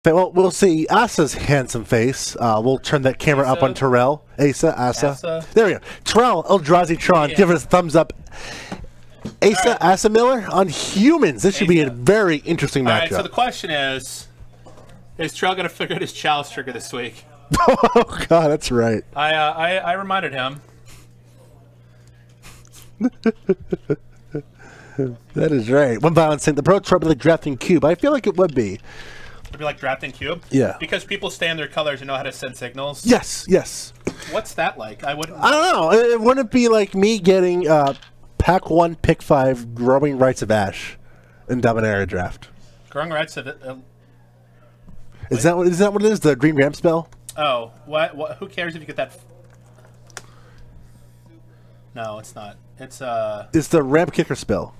Well, we'll see Asa's handsome face. We'll turn that camera up on Terrell. Asa. There we go. Terrell, Eldrazi, Tron, give us a thumbs up. Asa Miller on humans. This should be a very interesting matchup. All right, so the question is Terrell going to figure out his chalice trigger this week? Oh, God, that's right. I reminded him. That is right. One violence saying the pro would be like drafting cube. I feel like it would be. It'd be like drafting cube? Yeah. Because people stay in their colors and know how to send signals? Yes. What's that like? I don't know. It wouldn't be like me getting Pack 1, Pick 5, Growing Rights of Ash in Dominaria draft. Growing Rights of... is that what it is? The Green Ramp spell? Oh. What? Who cares if you get that... No, it's not. It's the Ramp Kicker spell.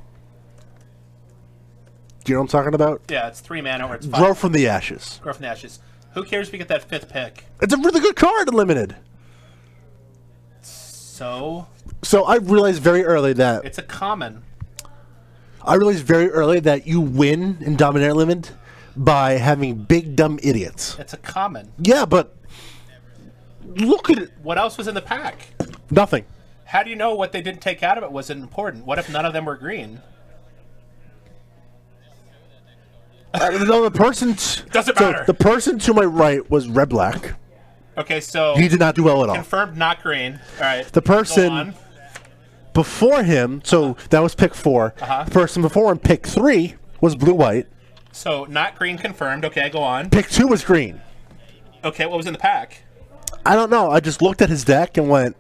Do you know what I'm talking about? Yeah, it's 3 mana or it's 5. Grow from the Ashes. Grow from the Ashes. Who cares if you get that 5th pick? It's a really good card, Limited. So I realized very early that... It's a common. I realized very early that you win in Dominaria Limited by having big, dumb idiots. It's a common. Yeah, but... Look at it. What else was in the pack? Nothing. How do you know what they didn't take out of it wasn't important? What if none of them were green? No, the person... Doesn't matter. The person to my right was red-black. Okay, so... He did not do well at all. Confirmed not green. All right. The person before him, so that was pick 4. The person before him, pick 3, was blue-white. So not green confirmed. Okay, go on. Pick 2 was green. Okay, what was in the pack? I don't know. I just looked at his deck and went...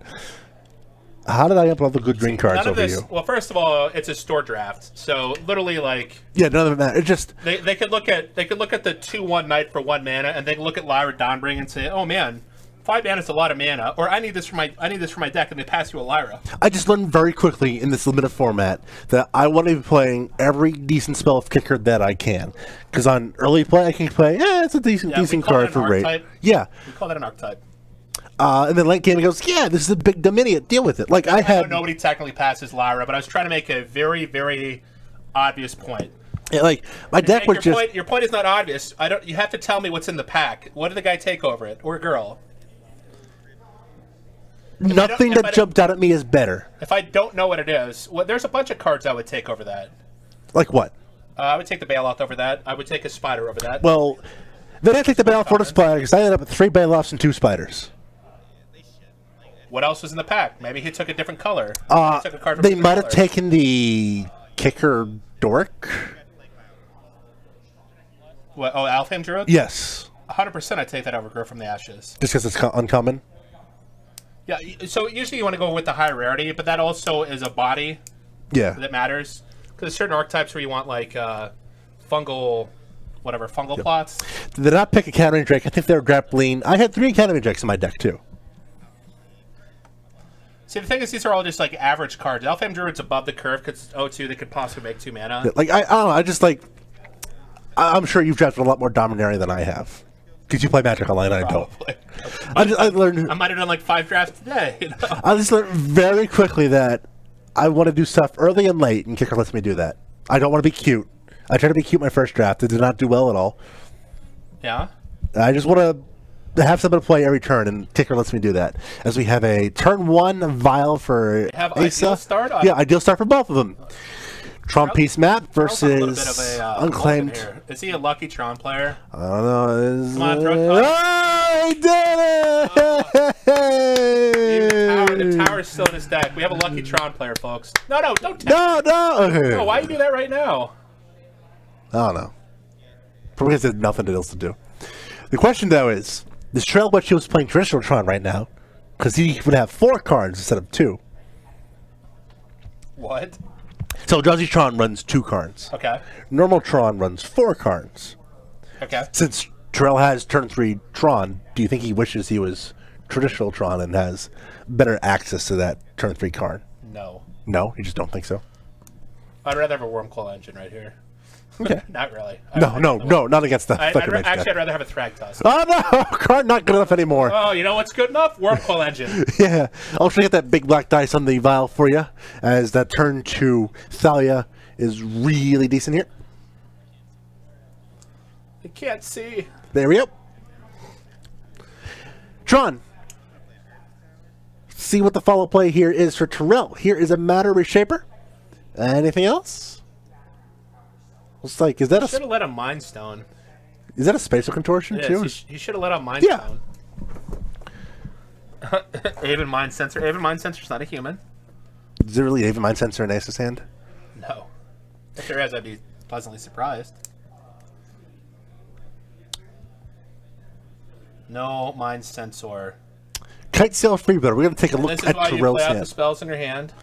How did I up all the good green cards over you? Well, first of all, it's a store draft, so literally, like, yeah, none of it matters. It just they could look at the 2/1 Knight for 1 mana, and they could look at Lyra Dawnbring and say, oh man, 5 mana is a lot of mana, or I need this for my deck, and they pass you a Lyra. I just learned very quickly in this limited format that I want to be playing every decent spell of kicker that I can, because on early play I can play, it's a decent card for rate. Yeah, we call that an archetype. And then late game he goes, yeah, this is a big dumb idiot. Deal with it. Like I had nobody technically passes Lyra, but I was trying to make a very, very obvious point. Yeah, like my deck was just. Your point is not obvious. You have to tell me what's in the pack. What did the guy take over it, or girl? Nothing that jumped out at me is better. If I don't know what it is, there's a bunch of cards I would take over that. Like what? I would take the Bailout over that. I would take a Spider over that. Well, then I take the Bailout for the Spider because I ended up with 3 Bailouts and 2 Spiders. What else was in the pack? Maybe he took a different color. They might have taken the Kicker Dork. What? Oh, Alfheim Druid? Yes. 100% I'd take that over Grow from the Ashes. Just because it's uncommon? Yeah, so usually you want to go with the high rarity, but that also is a body that matters. Because there's certain archetypes where you want, like, fungal plots. Did they not pick Academy Drake? I think they were grappling. I had 3 Academy Drakes in my deck, too. See, the thing is, these are all just, like, average cards. Alfheim Druid's above the curve because 0-2, they could possibly make 2 mana. Yeah, like, I don't know, I just, like... I'm sure you've drafted a lot more Dominaria than I have. Because you play Magic Online and I don't. I learned... I might have done, like, 5 drafts today, you know? I just learned very quickly that I want to do stuff early and late, and Kicker lets me do that. I don't want to be cute. I tried to be cute my first draft. It did not do well at all. Yeah? I just want to have somebody play every turn, and Kicker lets me do that. As we have a turn 1 Vial for have Asa. Ideal Start? Yeah, Ideal Start for both of them. Tron Piece Map versus Unclaimed. Is he a lucky Tron player? I don't know. Come on, throw he did it! The tower's still in his deck. We have a lucky Tron player, folks. No, don't tell me. No, why you do that right now? I don't know. Probably because there's nothing else to do. The question, though, is, does Terrell wish he was playing traditional Tron right now? Because he would have 4 cards instead of 2. What? So Eldrazi Tron runs 2 cards. Okay. Normal Tron runs 4 cards. Okay. Since Terrell has turn 3 Tron, do you think he wishes he was traditional Tron and has better access to that turn 3 card? No. No? You just don't think so? I'd rather have a Wormcoil Engine right here. Okay. Not really. No, not against the fucking Magic Actually, I'd rather have a Thragtusk. Oh, no! Card not good enough anymore. Oh, you know what's good enough? Wormcoil Engine. Yeah. I'll try to get that big black dice on the vial for you, as that turn 2 Thalia is really decent here. I can't see. There we go. Tron. See what the follow play here is for Terrell. Here is a Matter Reshaper. Anything else? Looks like, is that should have let him Mind Stone. Is that a Spatial Contortion too? He should have let him Mind Stone. Aven Mind Sensor. Aven Mind Sensor's not a human. Is there really Aven Mind Sensor in Ace's hand? No. If there is, I'd be pleasantly surprised. No Mind Sensor. Kite Sail Freebird. We're going to take a look at Terrell's hand. This is why you play out the spells in your hand.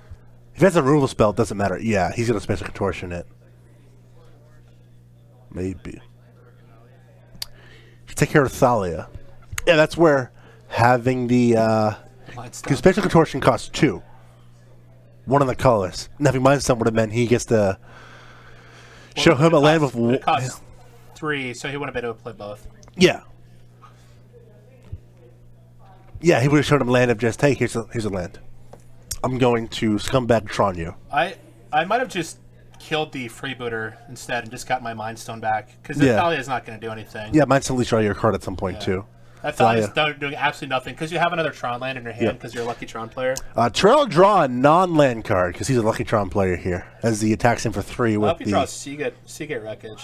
If he has a removal spell, it doesn't matter. Yeah, he's going to Spatial Contortion it. Maybe. Take care of Thalia. Yeah, that's where having the because Spatial Contortion costs 2. One of the colors. And having Mind Stone would have meant he gets to show him a land with. It costs 3, so he wouldn't have been able to play both. Yeah. Yeah, he would have shown him a land of just, hey, here's a land. I'm going to Scumbag Tron you. I might have just killed the freebooter instead and just got my Mind Stone back, because the Thalia is not going to do anything. Yeah, Mind Stone will draw your card at some point too. That Thalia is doing absolutely nothing because you have another Tron land in your hand because you're a lucky Tron player. Terrell draw a non-land card because he's a lucky Tron player here as he attacks him for 3 with I hope you draw Seagate Wreckage.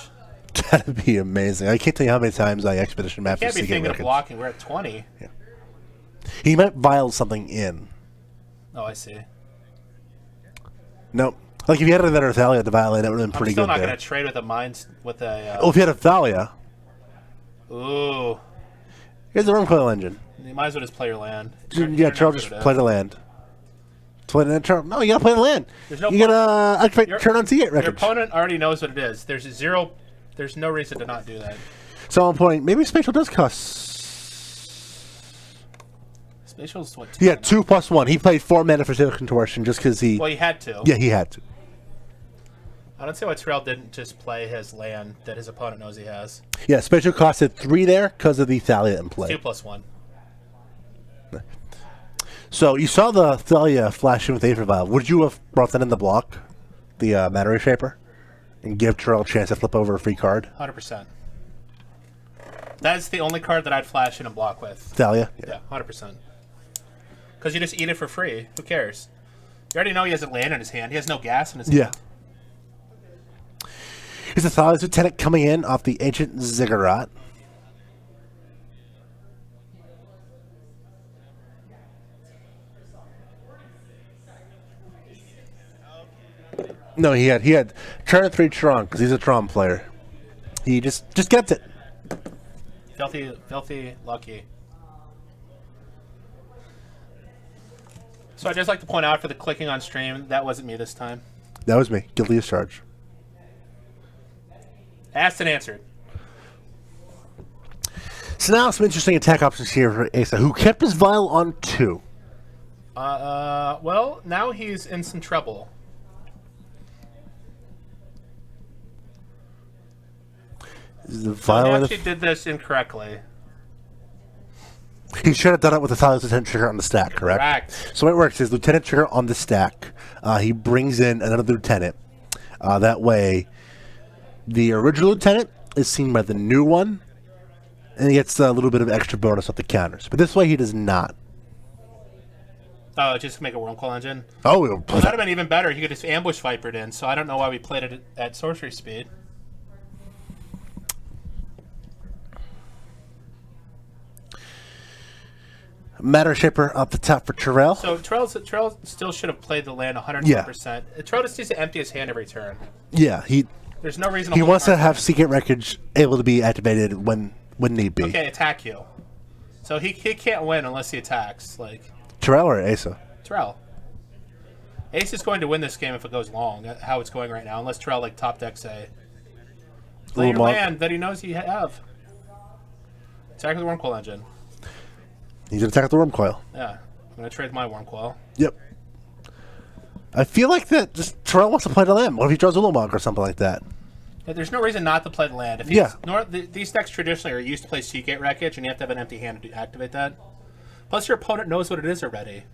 That'd be amazing. I can't tell you how many times I Expedition Map for Seagate Wreckage. Can't be thinking of blocking. We're at 20. Yeah. He might vial something in. Oh, I see. Nope. Like if you had another Thalia to violate, that would have been pretty good. I'm still not going to trade with a Mind with a. Oh, if you had a Thalia. Ooh. Here's the Wormcoil Engine. You might as well just play your land. Terrell just play the land. Play the Terrell. No, you gotta play the land. You gotta activate turn on Seagate Wreckage. Your opponent already knows what it is. There's no reason to not do that. So on point, maybe Spatial does cost. Spatial's what? 2 2+1. He played 4 mana for Spatial Contortion just because he. Well, he had to. Yeah, he had to. I don't see why Terrell didn't just play his land that his opponent knows he has. Yeah, Spatial costed 3 there because of the Thalia in play. 2+1. So you saw the Thalia flash in with Aether Vial. Would you have brought that in the block, the Matter Reshaper, and give Terrell a chance to flip over a free card? 100%. That is the only card that I'd flash in and block with. Thalia? Yeah, 100%. Because you just eat it for free. Who cares? You already know he has a land in his hand. He has no gas in his hand. Yeah. Here's the Thalia's Lieutenant coming in off the Ancient Ziggurat. No, he had turn 3 Tron because he's a Tron player. He just gets it. Filthy lucky. So I'd just like to point out for the clicking on stream, that wasn't me this time. That was me. Guilty as charged. Asked and answered. So now some interesting attack options here for Asa, who kept his vial on 2. Well, now he's in some trouble. The vial so he actually did this incorrectly. He should have done it with the Thalia's Lieutenant trigger on the stack, correct? Correct. So it works is Lieutenant trigger on the stack. He brings in another Lieutenant. That way, the original Lieutenant is seen by the new one, and he gets a little bit of extra bonus off the counters. But this way, he does not. Oh, just to make a Wormcoil Engine? Oh, well, that would have been even better. He could just ambush Vipered in, so I don't know why we played it at sorcery speed. Matter Shaper up the top for Terrell. So Terrell still should have played the land 110%. Yeah. Terrell just needs to empty his hand every turn. Yeah, there's no reason. He wants to have Secret Wreckage able to be activated when need be. Okay, attack you. So he can't win unless he attacks. Like Terrell or Asa? Terrell. Ace is going to win this game if it goes long. How it's going right now, unless Terrell like top decks a play your land that he knows you have. Attack with the Wormcoil Engine. He's going to attack with the Wormcoil. Yeah. I'm going to trade my Wormcoil. Yep. I feel like that just Terrell wants to play the land. What if he draws Ulamog or something like that? Yeah, there's no reason not to play the land. If these decks traditionally are used to play Seagate Wreckage, and you have to have an empty hand to activate that. Plus, your opponent knows what it is already.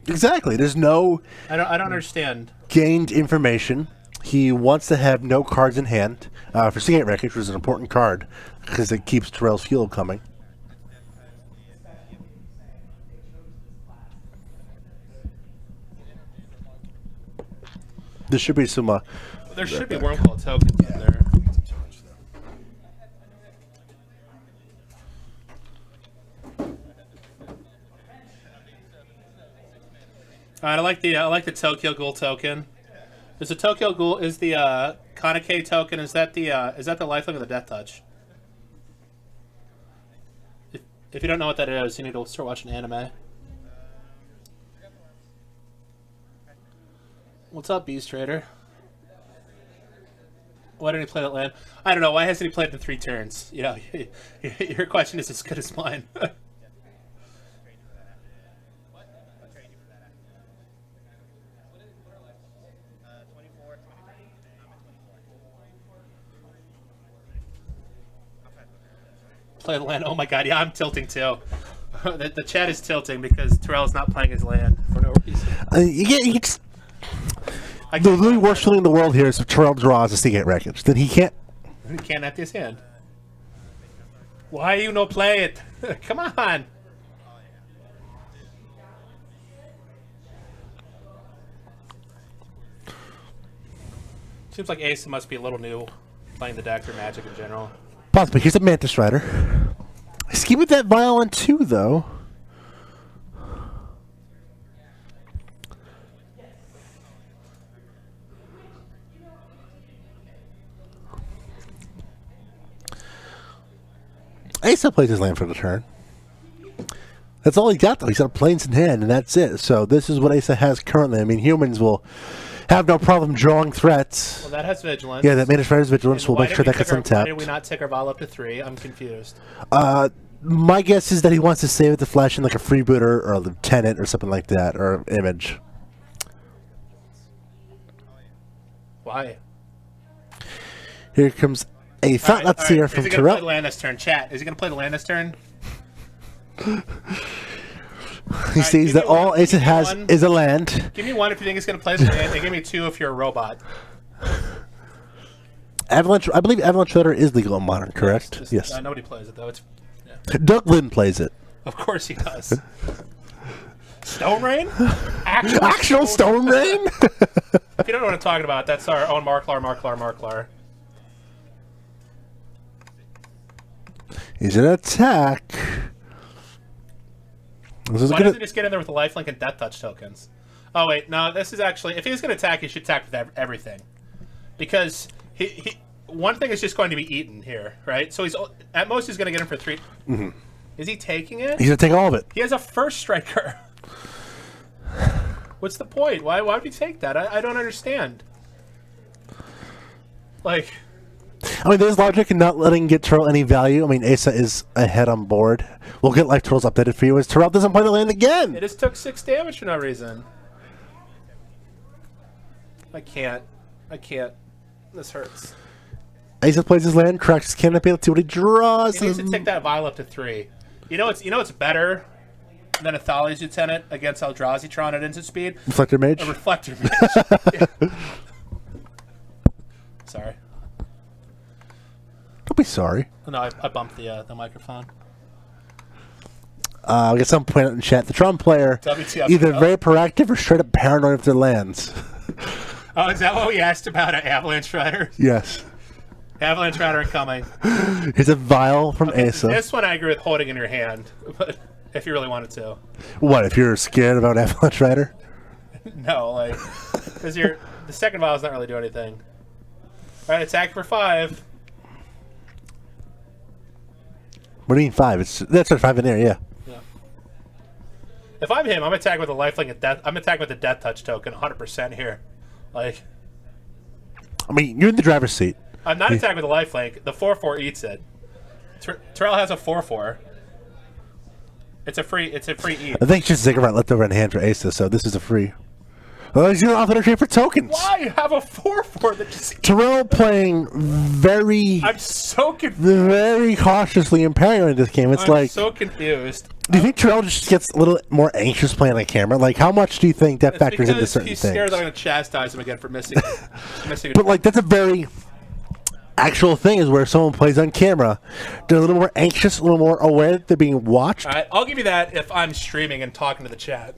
Exactly. There's no... I don't understand. Gained information. He wants to have no cards in hand for Seagate Wreckage, which is an important card because it keeps Terrell's fuel coming. There should be some. There should be Wormcoil tokens in there. Alright, I like the Tokyo Ghoul token. Is the Tokyo Ghoul is the Kaneki token? Is that the lifelink of the Death Touch? If you don't know what that is, you need to start watching anime. What's up, Beast Trader? Why didn't he play that land? I don't know. Why hasn't he played it in 3 turns? You know, your question is as good as mine. Play the land. Oh my god, yeah, I'm tilting too. The chat is tilting because Terrell's not playing his land for no reason. The really worst feeling in the world here is if Terrell draws a Seagate Wreckage. Then he can't. He can't at this hand. Why you no play it? Come on. Seems like Ace must be a little new playing the deck or Magic in general. Possibly. He's a Mantis Rider. Scheme with that Violin too, though. Asa plays his land for the turn. That's all he got, though. He's got planes in hand, and that's it. So this is what Asa has currently. I mean, humans will have no problem drawing threats. Well, that has Vigilance. Yeah, that Mantis Rider's Vigilance will make sure that gets untapped. Why did we not take our Vol up to 3? I'm confused. My guess is that he wants to save it to flash in like a freebooter or a lieutenant or something like that, or image. Why? Here comes a Thought Seer from Terrell. Is he going to play the land this turn? Chat, is he going to play the land this turn? He sees that all Asa has is a land. Give me 1 if you think he's going to play the land, and give me 2 if you're a robot. Avalanche, I believe Avalanche Rider is legal in Modern, correct? Yes. Nobody plays it, though. It's, yeah. Doug Lynn plays it. Of course he does. Stone Rain? Actual Stone Rain? If you don't know what I'm talking about, that's our own Marklar. He's an attack. Why doesn't he just get in there with the lifelink and Death Touch tokens? Oh wait, no, this is actually, if he was going to attack, he should attack with everything. Because one thing is just going to be eaten here, right? So he's, at most he's going to get him for 3. Mm-hmm. Is he taking it? He's going to take all of it. He has a first striker. What's the point? Why would he take that? I don't understand. Like... I mean, there's logic in not letting get Terrell any value. I mean, Asa is ahead on board. We'll get Life Turtles updated for you as Terrell doesn't play the land again. It just took 6 damage for no reason. I can't. This hurts. Asa plays his land, cracks his canopy. Let's see what he draws. He needs to take that Vial up to 3. You know it's better than a Thalia's Lieutenant against Eldrazi Tron at instant speed? Reflector Mage? A Reflector Mage. Yeah. Sorry. Don't be sorry. No, I bumped the microphone. We got some point out in chat. The Tron player either very proactive or straight up paranoid with their lands. Oh, is that what we asked about an Avalanche Rider? Yes. Avalanche Rider incoming. Here's a Vial from Asa. This one I agree with holding in your hand, but if you really wanted to. What, if you're scared about Avalanche Rider? No, like, because the second Vial's not really doing anything. All right, attack for 5. What do you mean 5? That's our 5 in there, yeah. If I'm him, I'm attacking with a lifelink and death. I'm attacking with the Death Touch token, 100% here. Like, I mean, you're in the driver's seat. I'm not attacking with a lifelink. The 4/4 eats it. Terrell has a 4/4. It's a free eat. I think it's just Ziggurat left over in hand for Asa, so this is a free. Well, he's going to author trade for tokens. Why? You have a 4/4 that just... Terrell playing very... I'm so confused. Very cautiously and paranoid in this game. It's I'm so confused. Do you think Terrell just gets a little more anxious playing on camera? Like, how much do you think that factors into certain things? He's scared that I'm going to chastise him again for missing But, like, that's a very actual thing, is where someone plays on camera. They're a little more anxious, a little more aware that they're being watched. All right, I'll give you that if I'm streaming and talking to the chat.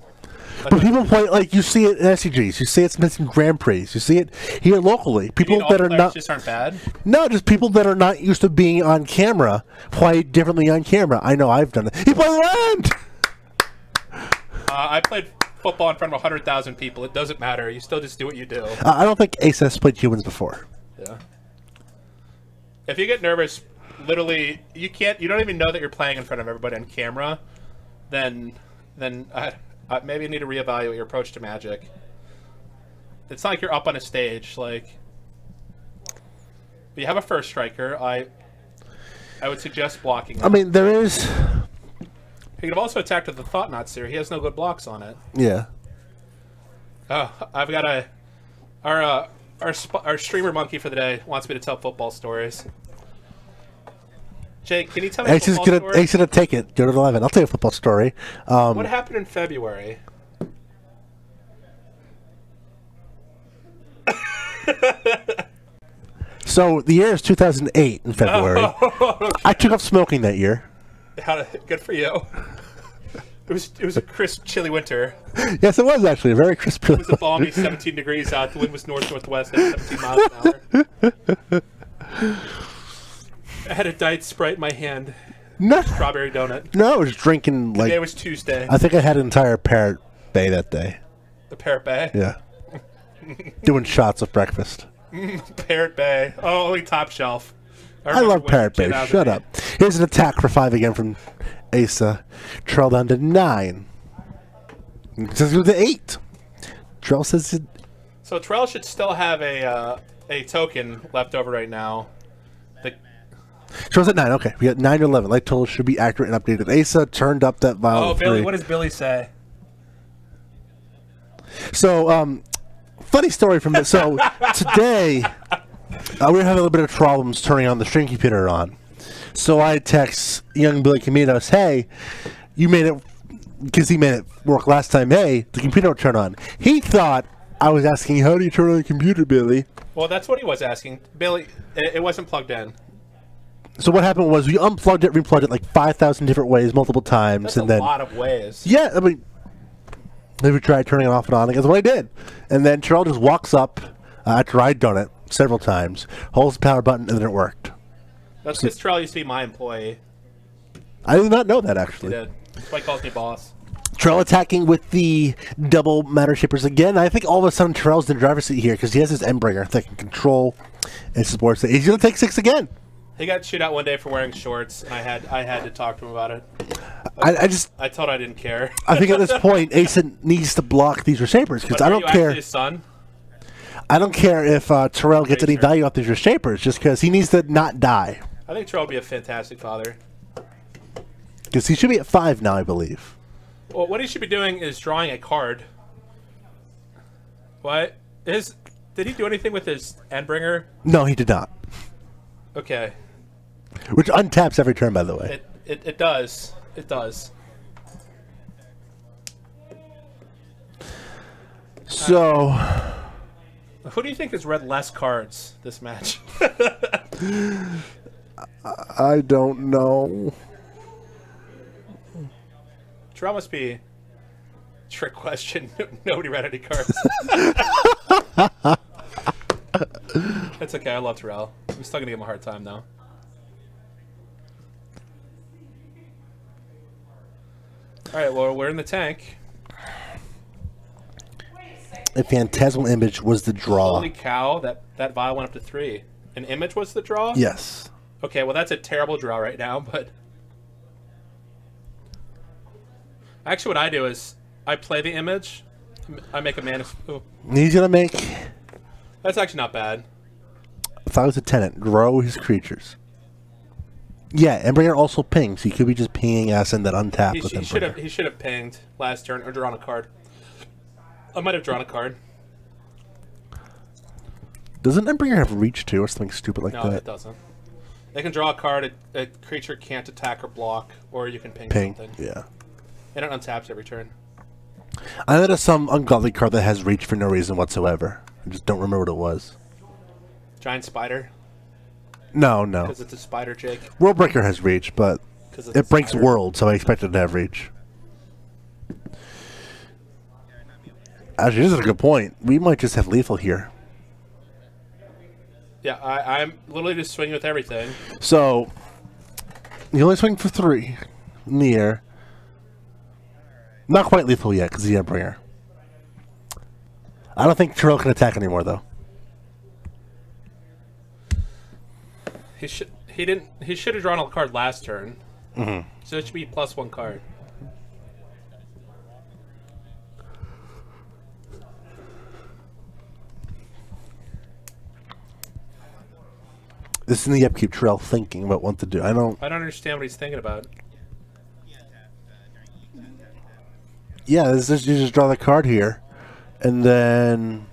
But people play, like, you see it in SCGs, you see it in Grand Prix, you see it here locally. People that are not just aren't bad. No, just people that are not used to being on camera play differently on camera. I know I've done it. He played land. I played football in front of 100,000 people. It doesn't matter. You still just do what you do. I don't think Ace has played humans before. Yeah. If you get nervous, literally, you can't. You don't even know that you're playing in front of everybody on camera. Then maybe you need to reevaluate your approach to Magic. It's not like you're up on a stage, like... But you have a first striker. I would suggest blocking him. I mean, there is... He could have also attacked with the Thought Knots here. He has no good blocks on it. Yeah. Oh, I've got a... Our streamer monkey for the day wants me to tell football stories. Jake, can you tell me a football story? Ace gonna take it. Go to 11. I'll tell you a football story. What happened in February? So the year is 2008 in February. Oh, okay. I took up smoking that year. Good for you. It was a crisp, chilly winter. Yes, it was actually a very crisp. It was a balmy 17 degrees out. The wind was north-northwest at 17 miles an hour. I had a Diet Sprite in my hand. No. Strawberry donut. No, I was drinking like... Today was Tuesday. I think I had an entire Parrot Bay that day. The Parrot Bay? Yeah. Doing shots of breakfast. Parrot Bay. Oh, only top shelf. I love Parrot Bay. Shut up. Here's an attack for 5 again from Asa. Terrell down to 9. It says go to 8. Terrell says it. So Terrell should still have a token left over right now. Terrell's at 9. Okay, we got 9 to 11. Light total should be accurate and updated. Asa turned up that vial. Oh, Billy, what does Billy say? So, funny story from this. So today, we were having a little bit of problems turning on the string computer on. So I text young Billy Caminos, hey, you made it, because he made it work last time, hey, the computer will turn on. He thought I was asking, how do you turn on the computer, Billy? Well, that's what he was asking. Billy, it wasn't plugged in. So what happened was we unplugged it, replugged it like 5,000 different ways, multiple times. That's and a lot of ways. Yeah, I mean, maybe try turning it off and on. That's what I did. And then Terrell just walks up after I'd done it several times, holds the power button, and then it worked. That's because Terrell used to be my employee. I did not know that, actually. He did. That's why he calls me boss. Terrell attacking with the double matter shippers again. I think all of a sudden Terrell's in the driver's seat here because he has his Endbringer that can control and support. He's going to take 6 again. He got chewed out one day for wearing shorts, and I had to talk to him about it. I thought I didn't care. I think at this point, Asen needs to block these Reshapers because I don't care. His son? I don't care if Terrell gets any value off these Reshapers, just because he needs to not die. I think Terrell would be a fantastic father. Because he should be at 5 now, I believe. Well, what he should be doing is drawing a card. What? Did he do anything with his Endbringer? No, he did not. Okay. Which untaps every turn, by the way. It does. It does. So... who do you think has read less cards this match? I don't know. Terrell must be... Trick question. Nobody read any cards. That's okay. I love Terrell. I'm still going to give him a hard time, though. Alright, well, we're in the tank. A Phantasmal Image was the draw. Holy cow, that vial went up to 3. An image was the draw? Yes. Okay, well, that's a terrible draw right now, but... Actually, what I do is I play the image. I make a mana... Ooh. He's going to make... That's actually not bad. If I was a tenant, grow his creatures. Yeah, Endbringer also pings. He could be just pinging us and then untap with Endbringer. He should have pinged last turn or drawn a card. I might have drawn a card. Doesn't Embringer have reach too, or something stupid like that? No, it doesn't. They can draw a card. A creature can't attack or block, or you can ping something. Yeah. And it untaps every turn. I know there's some ungodly card that has reach for no reason whatsoever. I just don't remember what it was. Giant Spider? No, no. Because it's a spider, Jake. Worldbreaker has reach, but it breaks world, so I expect it to have reach. Actually, this is a good point. We might just have lethal here. Yeah, I'm literally just swinging with everything. So, you only swing for 3 in the air. Not quite lethal yet, because he's the Embringer. I don't think Terrell can attack anymore, though. He should have drawn a card last turn. Mm-hmm. So it should be +1 card. This is in the upkeep. Terrell thinking about what to do. I don't understand what he's thinking about. Yeah, this is, you just draw the card here, and then.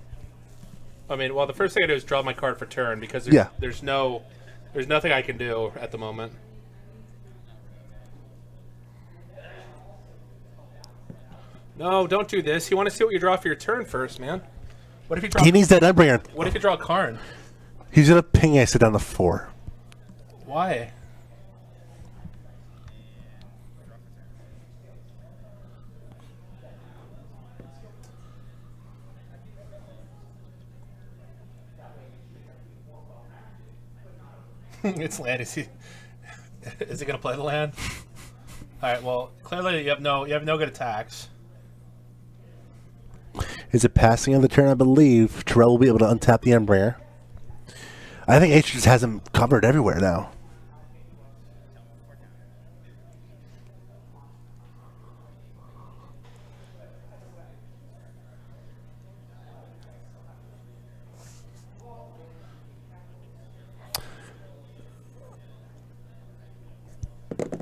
I mean, well, the first thing I do is draw my card for turn because there's nothing I can do at the moment. No, don't do this. You want to see what you draw for your turn first, man. What if you draw? He needs that Embringer. What if you draw a Karn? He's gonna ping Ace down to 4. Why? It's land. Is he gonna play the land? All right. Well, clearly you have no good attacks. Is it passing on the turn? I believe Terrell will be able to untap the Embringer. I think H just has him covered everywhere now.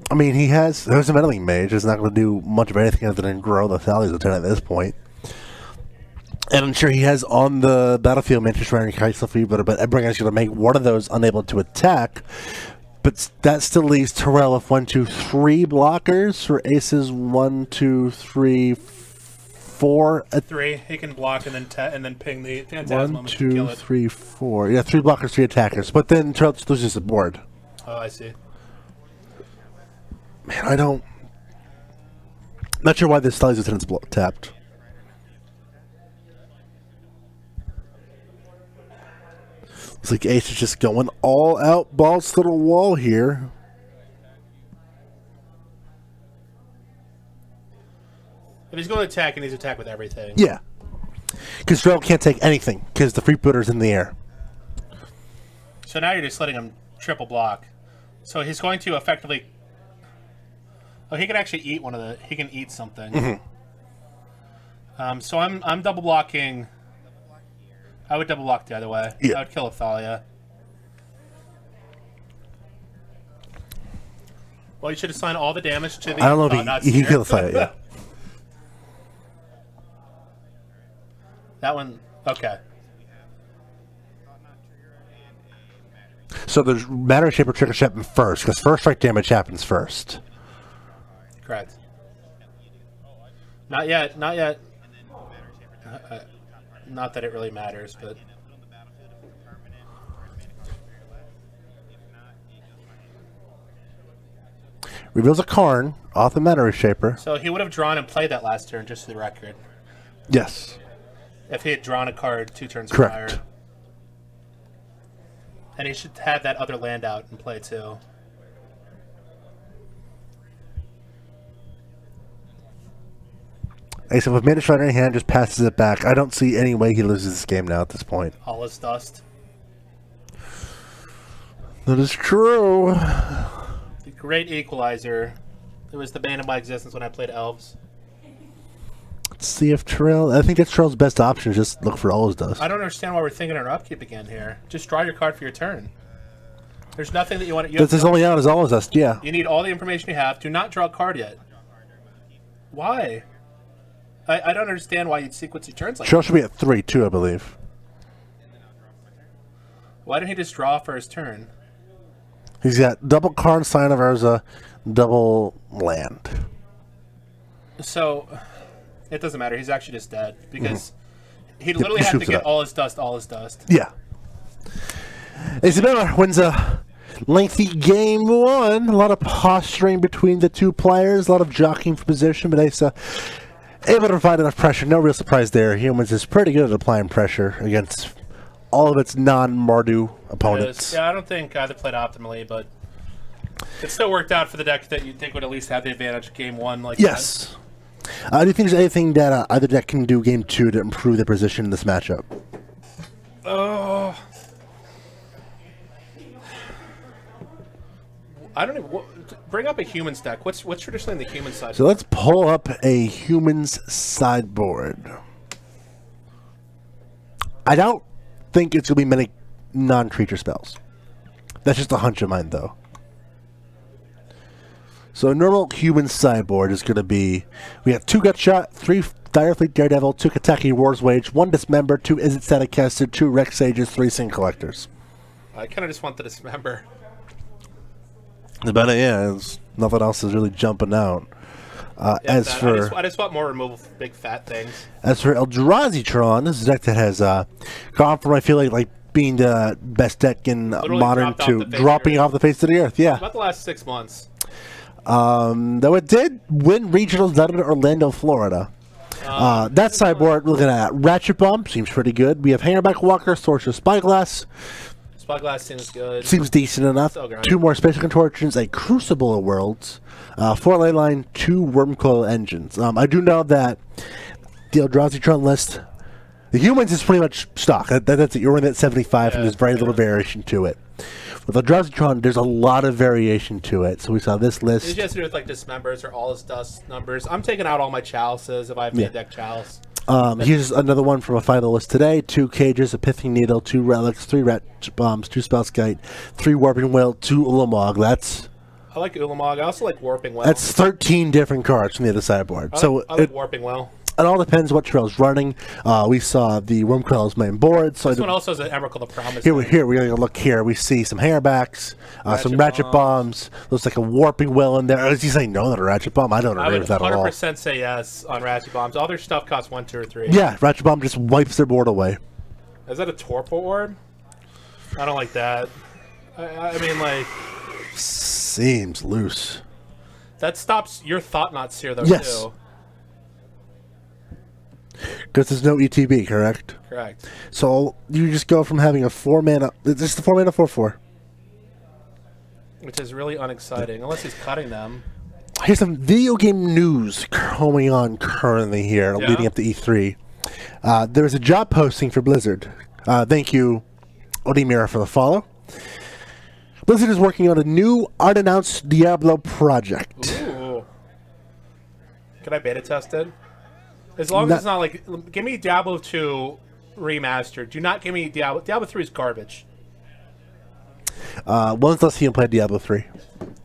I mean, there's a meddling mage. It's not going to do much of anything other than grow the Sally's Lieutenant at this point. And I'm sure he has on the battlefield Mantis Rider and Kaiser Freebooter, but Embringer is going to make one of those unable to attack. But that still leaves Terrell with 1, 2, 3 blockers for Ace's 1, 2, 3, 4. 3. He can block and then ping the Phantasm 1, 2, 3, 4. Yeah, 3 blockers, 3 attackers. But then Terrell just loses the board. Oh, I see. Man, not sure why this Sally's Lieutenant's tapped. Looks like Ace is just going all out, balls to the wall here. If he's going to attack, he needs to attack with everything. Yeah. Because Terrell can't take anything, because the Freebooter's in the air. So now you're just letting him triple block. So he's going to effectively... Oh, he can actually eat he can eat something. Mm-hmm. So I'm double blocking... I would double block the other way. Yeah. I would kill Athalia. Well, you should assign all the damage to the... I don't know if he can kill Athalia, yeah. That one... Okay. So the Matter Shaper triggers happen first, because first strike damage happens first. Correct. Not yet. Not yet. Not that it really matters, but... Reveals a Karn off the Matter Shaper. So he would have drawn and played that last turn, just for the record. Yes. If he had drawn a card 2 turns prior. Correct. And he should have that other land out and play too. Ace with Mantis Rider in hand just passes it back. I don't see any way he loses this game now at this point. All is dust. That is true. The great equalizer. It was the bane of my existence when I played Elves. Let's see if Terrell... I think that's Terrell's best option, is just look for all his dust. I don't understand why we're thinking our upkeep again here. Just draw your card for your turn. There's nothing that you want to... This is only out as all his dust, yeah. You need all the information you have. Do not draw a card yet. Why? I don't understand why you'd sequence your turns like Terrell should be at 3, too, I believe. Why didn't he just draw for his turn? He's got double Karn, Sign of Urza, double land. So, it doesn't matter. He's actually just dead. Because he literally had to get all his dust. Yeah. Asa Miller wins a lengthy game one. A lot of posturing between the two players. A lot of jockeying for position. But Asa able to provide enough pressure. No real surprise there. Humans is pretty good at applying pressure against all of its non-Mardu opponents. Yeah, I don't think either played optimally, but it still worked out for the deck that you'd think would at least have the advantage game one. Like yes. Do you think there's anything that either deck can do game two to improve their position in this matchup? Oh. I don't know. Bring up a humans deck. What's traditionally in the human side? So let's pull up a humans sideboard. I don't think it's going to be many non-creature spells. That's just a hunch of mine, though. So a normal human sideboard is going to be, we have 2 Gutshot, 3 Direfleet Daredevil, 2 Kentucky War's Wage, 1 Dismember, 2 Izzet Static Caster, 2 Rex Sages, 3 Sin Collectors. I kind of just want the Dismember. About it, yeah. Nothing else is really jumping out. I just want more removal for big fat things. As for Eldrazi Tron, this is a deck that has gone from, I feel like being the best deck in Modern to dropping off the face of the earth. Yeah. About the last 6 months. Though it did win regionals out of Orlando, Florida. That sideboard, looking at Ratchet Bomb, seems pretty good. We have Hangerback Walker, Sorcerer Spyglass. Spyglass seems good. Seems decent enough. 2 more Spatial Contortions, a Crucible of Worlds, 4 Leyline, 2 Wormcoil Engines. I do know that the Eldrazi Tron list, the humans is pretty much stock. That's it. You're in at 75, and there's very little variation to it. With Eldrazi Tron, there's a lot of variation to it. So we saw this list. It has to do with like Dismembers or all his dust numbers. I'm taking out all my chalices if I have deck chalice. Here's another one from a final list today. 2 Cages, a Pithing Needle, 2 Relics, 3 Ratchet Bombs, 2 Spellskite, 3 Warping Will, 2 Ulamog. I like Ulamog. I also like Warping Will. That's 13 different cards from the other sideboard. I like Warping Will. It all depends what Terrell's running. We saw the Wormcoil's main board. So this one also has an Emrakul the Promise. We're going to look here. We see some Hairbacks, some Ratchet Bombs. Looks like a Warping Will in there. Is he saying no, not a Ratchet Bomb? I don't agree with that at all. I would 100% say yes on Ratchet Bombs. All their stuff costs 1, 2, or 3. Yeah, Ratchet Bomb just wipes their board away. Is that a Torpor Orb? I don't like that. I mean, like... Seems loose. That stops your Thought-Knot Seer, though, too. Because there's no ETB, correct? Correct. So you just go from having a 4-mana... Just the 4-mana 4/4. Which is really unexciting, unless he's cutting them. Here's some video game news going on currently here, leading up to E3. There's a job posting for Blizzard. Thank you, Odimira, for the follow. Blizzard is working on a new unannounced Diablo project. Ooh. Can I beta test it? As long as it's not like... Give me Diablo 2 remastered. Do not give me Diablo... Diablo 3 is garbage. When was the last time you played Diablo 3?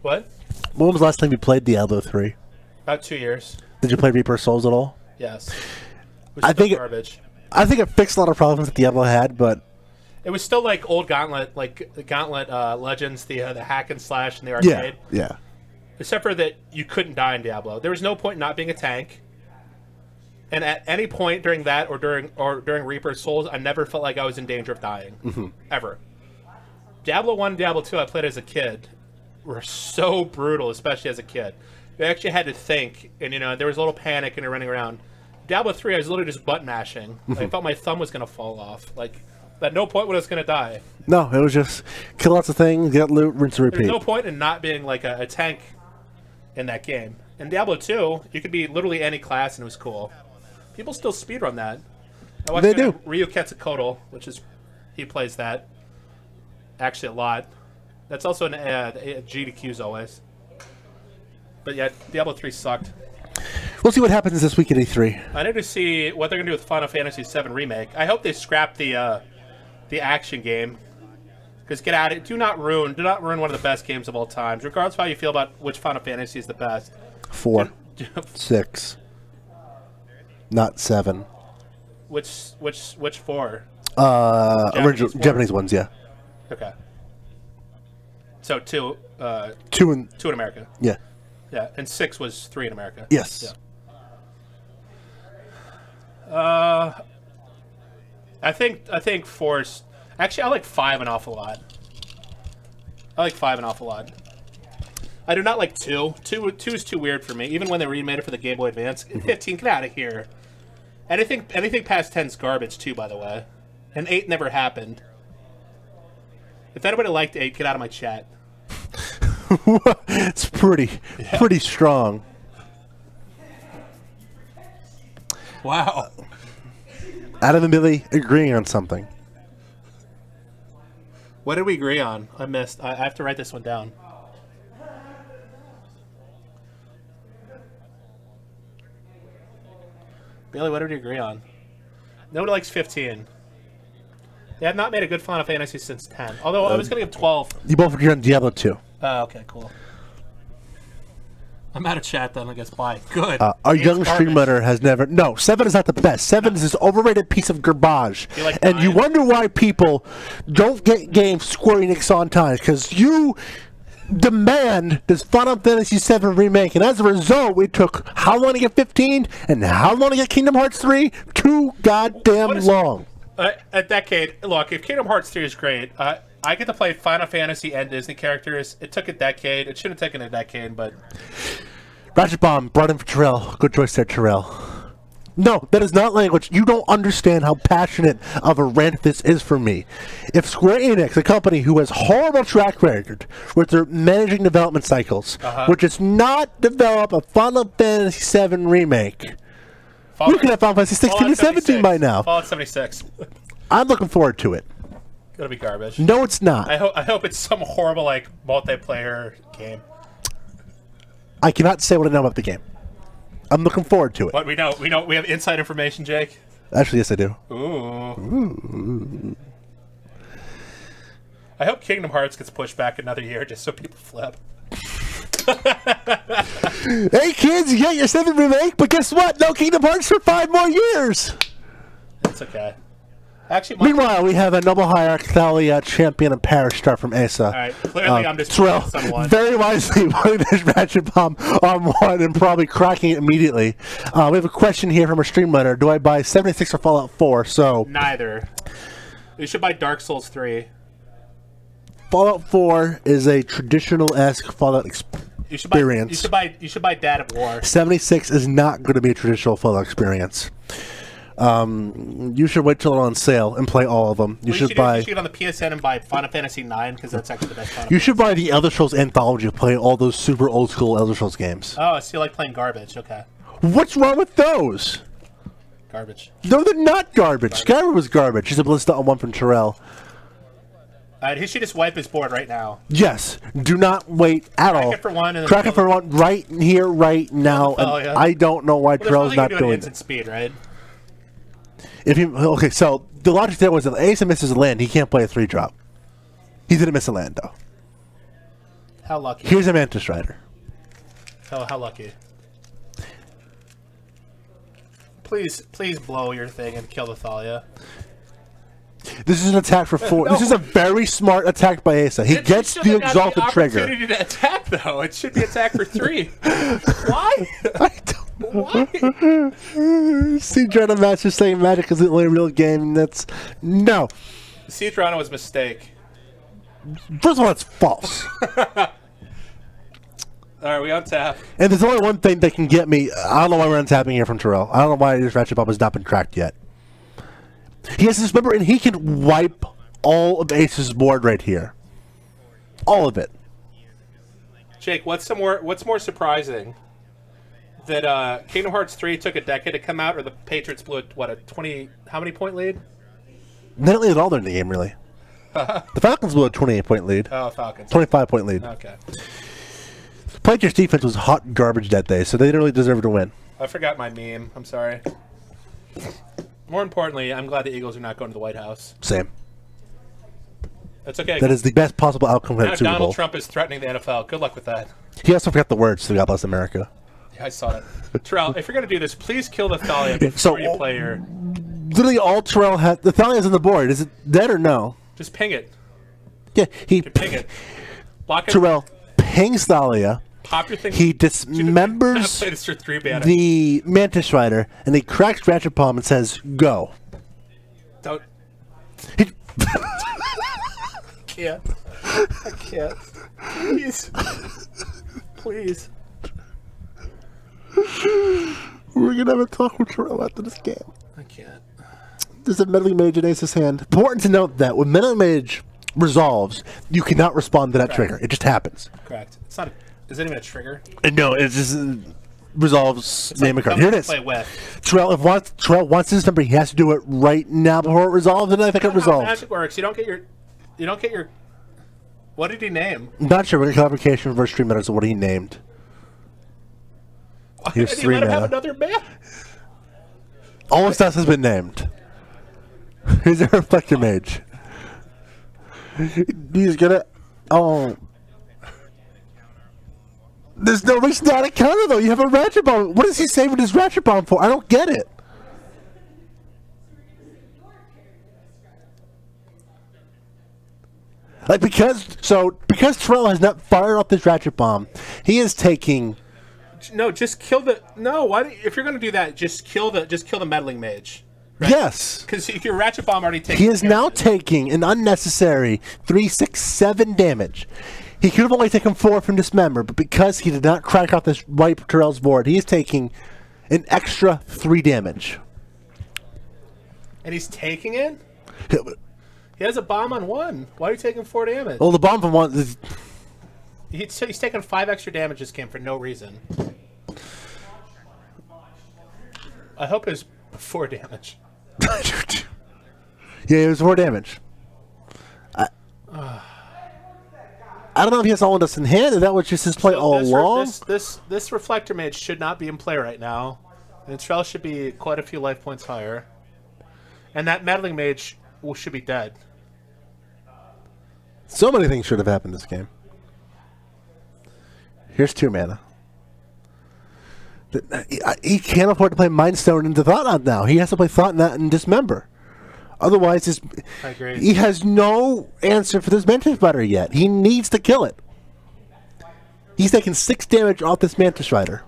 What? When was the last time you played Diablo 3? About 2 years. Did you play Reaper of Souls at all? Yes. I think it fixed a lot of problems that Diablo had, but... It was still like old Gauntlet, like the Gauntlet Legends, the hack and slash in the arcade. Yeah. Except for that you couldn't die in Diablo. There was no point in not being a tank. And at any point during that or during Reaper's Souls, I never felt like I was in danger of dying. Ever. Diablo 1 and Diablo 2 I played as a kid were so brutal, especially as a kid. You actually had to think, and there was a little panic and you're running around. Diablo 3, I was literally just button mashing. I felt my thumb was going to fall off. Like, at no point when I was going to die. No, it was just kill lots of things, get loot, rinse and repeat. There's no point in not being like a tank in that game. In Diablo 2, you could be literally any class and it was cool. People still speedrun that. I watched Ryu Quetzalcoatl, which is... He plays that. Actually, a lot. That's also a G to Qs always. But yeah, Diablo 3 sucked. We'll see what happens this week at E3. I need to see what they're going to do with Final Fantasy VII Remake. I hope they scrap the action game. Because get at it. Do not ruin one of the best games of all time. Regardless of how you feel about which Final Fantasy is the best. 4. 6. Not 7. Which 4? Original Japanese ones, yeah. Okay. So two in America. Yeah. Yeah, and 6 was 3 in America. Yes. Yeah. I think 4. Actually, I like 5 an awful lot. I like 5 an awful lot. I do not like 2. 2 is too weird for me. Even when they remade it for the Game Boy Advance. 15, get out of here. Anything past 10's garbage too, by the way. And 8 never happened. If anybody liked 8, get out of my chat. It's pretty strong. Wow. Adam and Billy agreeing on something. What did we agree on? I missed. I have to write this one down. Billy, what did we agree on? Nobody likes 15. They have not made a good Final Fantasy since 10. Although I was going to give 12. You both agree on Diablo 2. Okay, cool. I'm out of chat then, I guess. Bye. Good. Our young streamer has never... No, 7 is not the best. 7 is this overrated piece of garbage. Like and you wonder why people don't get games Square Enix on time. Because you demand this Final Fantasy VII remake. And as a result, it took how long to get 15? And how long to get Kingdom Hearts 3? Too goddamn long. A decade. Look, if Kingdom Hearts 3 is great, I get to play Final Fantasy and Disney characters. It took a decade. It should have taken a decade, but... Ratchet Bomb brought in for Terrell. Good choice there, Terrell. No, that is not language. You don't understand how passionate of a rant this is for me. If Square Enix, a company who has horrible track record with their managing development cycles, which is not develop a Final Fantasy VII remake... We could have Final Fantasy 16 and 17 by now. Fallout 76. I'm looking forward to it. Gonna be garbage. No, it's not. I hope it's some horrible like multiplayer game. I cannot say what I know about the game. I'm looking forward to it. What we know, we have inside information, Jake. Actually, yes, I do. Ooh. I hope Kingdom Hearts gets pushed back another year just so people flip. Hey kids, you got your 7th remake, but guess what? No Kingdom Hearts for 5 more years. That's okay. Actually, meanwhile, we have a Noble Hierarch, Thalia, Champion, and Parish Star from Asa. All right, clearly I'm just Terrell very wisely putting this Ratchet Bomb on 1 and probably cracking it immediately. We have a question here from a streamliner. Do I buy 76 or Fallout 4? So neither. You should buy Dark Souls 3. Fallout 4 is a traditional-esque Fallout experience. You should buy Dad of War. 76 is not going to be a traditional Fallout experience. You should wait till it's on sale and play all of them. You should get on the PSN and buy Final Fantasy 9 because that's actually the best Final You should buy the Elder Scrolls Anthology, play all those super old school Elder Scrolls games. Oh, so you like playing garbage? Okay. What's wrong with those? Garbage. No, they're not garbage. Skyrim was garbage. She's a Blista on 1 from Terrell. He should just wipe his board right now. Yes. Do not wait at all. Crack it for 1. And Crack it for 1 right here, right now. And I don't know why Terrell's not doing it. Instant speed, right? Okay, so the logic there was if Asa misses a land, he can't play a 3-drop. He didn't miss a land, though. How lucky. Here's a Mantis Rider. Oh, how lucky. Please blow your thing and kill the Thalia. This is an attack for 4. No. This is a very smart attack by Asa. He gets the exalted trigger. Opportunity to attack, though. It should be attack for 3. Why? I don't know. Why? Siege Rhino Master saying Magic is the only real game. That's no. Siege Rhino was a mistake. First of all, that's false. All right, we untap. And there's only one thing that can get me. I don't know why we're untapping here from Terrell. I don't know why this Ratchet Bomb has not been cracked yet. He has this member, and he can wipe all of Ace's board right here. All of it. Jake, what's more surprising? That Kingdom Hearts 3 took a decade to come out, or the Patriots blew a 20 how many point lead? They don't lead at all in the game, really. The Falcons blew a 28-point lead. Oh, Falcons. 25-point lead. Okay. Patriots defense was hot garbage that day, so they didn't really deserve to win. I forgot my meme. I'm sorry. More importantly, I'm glad the Eagles are not going to the White House. Same. That's okay. That is the best possible outcome of the Super Bowl. Donald Trump is threatening the NFL. Good luck with that. He also forgot the words to God Bless America. Yeah, I saw that. Terrell, if you're going to do this, please kill the Thalia before you play your... Literally all Terrell has... The Thalia's on the board. Is it dead or no? Just ping it. Yeah, he Ping it. Block it. Terrell pings Thalia. Pop your thing. He dismembers play this for 3 mana. the Mantis Rider, and he cracks Ratchet Palm and says, "Go." Don't. He Can't. I can't. Please. Please. We're gonna have a talk with Terrell after this game. I can't. There's a Meddling Mage in Ace's hand. Important to note that when Meddling Mage resolves, you cannot respond to that trigger. It just happens. Correct. It's not. Is it even a trigger? No, it just resolves. It's name like a card. Here it is. Play with. Terrell, if Terrell wants this number, he has to do it right now before it resolves, and I think it resolves. How magic works. You don't get your. What did he name? I'm not sure. We're going to clarification for 3 minutes of what he named. Here's Did he 3 let him have mana. another man? All his stuff has been named. Here's a Reflector Mage. He's gonna. Oh. There's no reason to add a counter though. You have a Ratchet Bomb. What is he saving his Ratchet Bomb for? I don't get it. Like because Terrell has not fired off this Ratchet Bomb, he is taking. No, just kill the. No, why? If you're gonna do that, just kill the Meddling Mage. Right? Yes. Because your Ratchet Bomb already takes. He is now taking an unnecessary 3, 6, 7 damage. He could have only taken 4 from Dismember, but because he did not crack off this right Terrell's board, he is taking an extra 3 damage. And he's taking it? He has a bomb on 1. Why are you taking 4 damage? Well, the bomb from 1 is... He's taking 5 extra damage this game for no reason. I hope it was 4 damage. Yeah, it was 4 damage. I don't know if he has all of this in hand, and that was just his play all along. This Reflector Mage should not be in play right now. And Terrell should be quite a few life points higher. And that Meddling Mage should be dead. So many things should have happened this game. Here's 2 mana. He can't afford to play Mind Stone into Thought-Knot now. He has to play Thought-Knot and Dismember. Otherwise, I agree. He has no answer for this Mantis Rider yet. He needs to kill it. He's taking 6 damage off this Mantis Rider.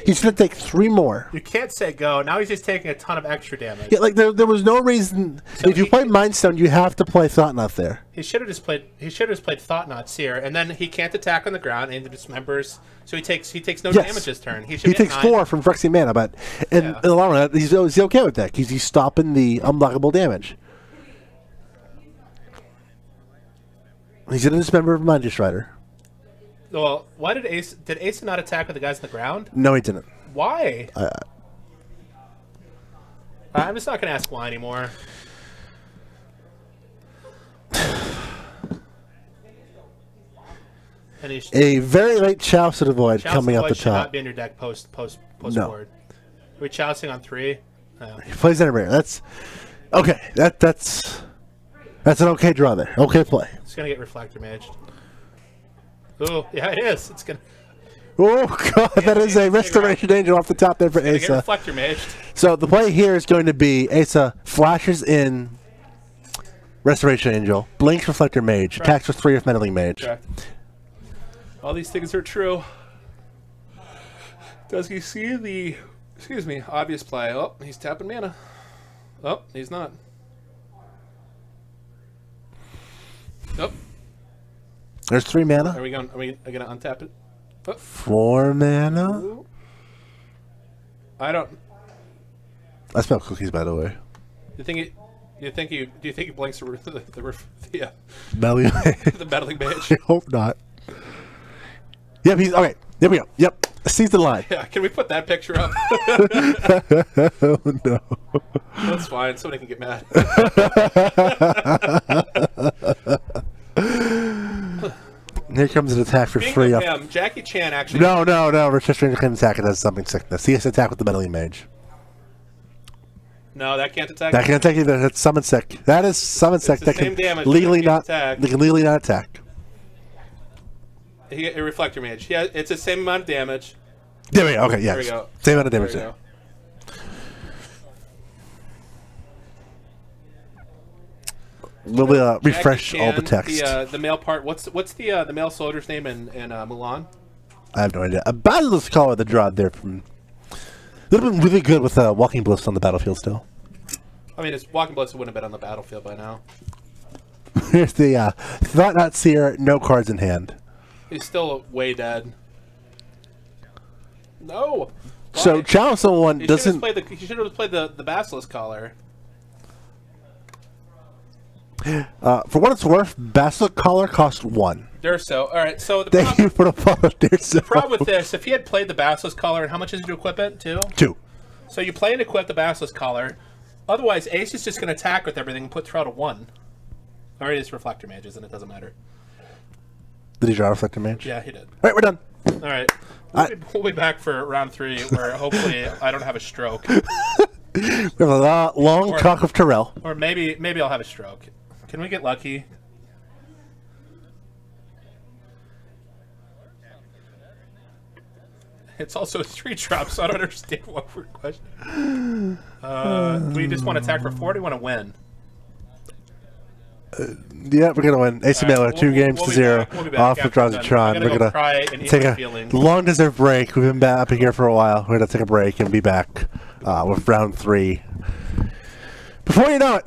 He's going to take 3 more. You can't say go. Now he's just taking a ton of extra damage. Yeah, like there was no reason. So if you play Mind Stone, you have to play Thought-Knot there. He should have just played. He should have just played Thought-Knots here, and then he can't attack on the ground and he dismembers. So he takes no damage this turn. He takes 4 from Phyrexian Mana, but in the long run, he's okay with that because he's stopping the unblockable damage. He's going to dismember Mantis Rider. Well, why did Ace not attack with the guys on the ground? No, he didn't. Why? I'm just not going to ask why anymore. And a very late Chalice of the Void coming up the top. Should not be in your deck post board. Are we chousing on 3? No. He plays in a rare. That's okay. That's an okay draw there. Okay play. It's gonna get Reflector Maged. Oh, yeah, it is. It's gonna. Oh god, that is a Restoration Angel off the top there for Asa. Get Reflector Maged. So the play here is going to be Asa flashes in Restoration Angel, blinks Reflector Mage, attacks with 3 with Meddling Mage. Correct. All these things are true. Does he see the, obvious play? Oh, he's tapping mana. Oh, he's not. Nope. There's 3 mana. Are we going to untap it? Oh. 4 mana. Ooh. I don't. I smell cookies, by the way. Do you think he blinks the Meddling Mage? The Meddling Mage? I hope not. Yep, he's okay. There we go. Yep, sees the line. Yeah, can we put that picture up? Oh no. That's fine. Somebody can get mad. Here comes an attack for 3 up. Jackie Chan actually. No. Restoration Angel can attack. It has something sickness. He has to attack with the Meddling Mage. No, that can't attack. That can't attack either. That's summon sick. That is summon sick. That can legally not attack. They can legally not attack. He get a Reflector Mage. Yeah, it's the same amount of damage. There we go. Okay, yeah. There we go. Same amount of damage there. We'll refresh all the text. The male part. What's the male soldier's name in Mulan? I have no idea. A Basilisk Collar the draw there from. Would have been really good with Walking Bliss on the battlefield still. I mean, Walking Bliss wouldn't have been on the battlefield by now. Here's the Thought Not Seer, no cards in hand. He's still way dead. No. Why? So challenge someone doesn't. He should have played the Basilisk Collar. For what it's worth, Basilisk Collar cost 1. Durso. All right. So the Thank you for the follow, Durso. The problem with this, if he had played the Basilisk Collar, and how much is it to equip it? 2. 2. So you play and equip the Basilisk Collar. Otherwise, Ace is just going to attack with everything and put Terrell to 1. Or it is Reflector Mages, and it doesn't matter. Did he draw Reflector Mage? Yeah, he did. All right, we're done. All right. We'll be back for round 3, where hopefully I don't have a stroke. We have a long talk of Terrell. Or maybe I'll have a stroke. Can we get lucky? It's also a 3-drop, so I don't understand what we're questioning. Do we just want to attack for 4? Or do we want to win? Yeah, we're gonna win. AC Miller, 2 games to 0 off of Eldrazi Tron. We're gonna take a long-deserved break. We've been up here for a while. We're gonna take a break and be back with round 3. Before you know it,